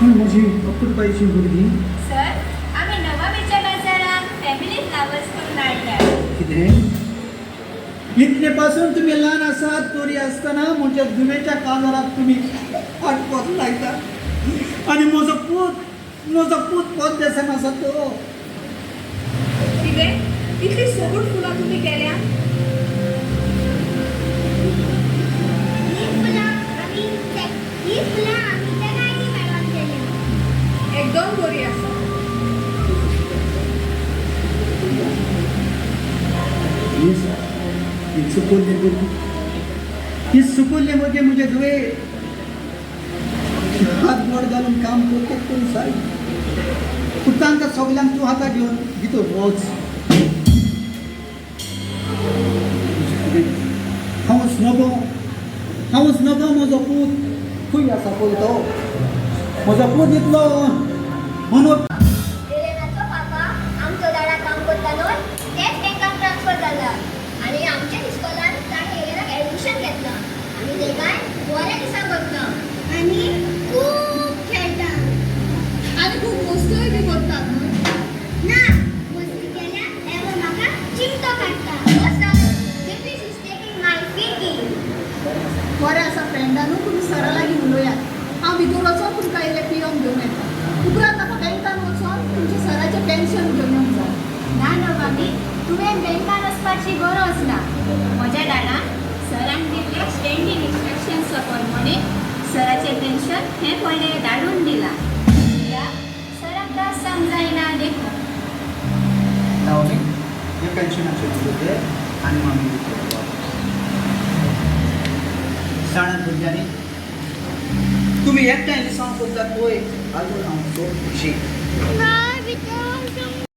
पण माझी अपुरबाईची मुलगी सर आम्ही नववीच्या बाजारात फॅमिली फ्लावर्स करून आणल्या. किती इतकेपासून तुम्ही लहान असात तोरी असताना म्हणजे जुन्याच्या काजारात तुम्ही आठवत लायता आणि माझं पूत पद देसन असा तो तिथे इतली सोबूट फुलं तुम्ही केल्या. एकदम बरी आसा. ही चुकवली म्हणजे दुवे हात गोड घालून काम करते कोण सारी पुतांका सगळ्यांक तू हातात घेऊन घेतो रोज हाऊस नको म्हजो पूत खूय आसा पळय तो म्हजो पूत इतलो म्हणून रेलेनाचो पापा आमचो दाडा काम करतालो तेच तांकां ट्रान्सफर जाला आनी आमच्या इस्कॉलान ताणें हेलेनाक एडमिशन घेतलां आनी ते काय बऱ्या दिसा करता आनी खूब खेळटा आनी खूब मस्तूय बी करतात. ना मस्ती केल्या एवो म्हाका चिमटो काडटा बस दिस इज टेकिंग माय फिकिंग. बरें आसा फ्रेंडानू तुमी सरा लागीं उलोवयात. हांव भितर वचोन तुमकां इल्लें पियोन घेवन येता. उपरांत म्हाका बँकान वचोन तुमच्या सराचें पेन्शन घेवन येवंक जाय. ना नवाबी तुवें बँकान वचपाची गरज ना. म्हज्या डाडान सरान दिल्ले स्टँडींग इन्स्ट्रक्शन्स प्रमाणे सराचें पेन्शन हें पयलें धाडून दिलां. सराक त्रास समजायना देखो. नावनी हे पेन्शनाचे उलयते आनी मामी शाळेंत भुरग्यांनी तुम्ही एकट्याय लिसांव करतात पळय हातून हांव खूब खुशी. ना भितर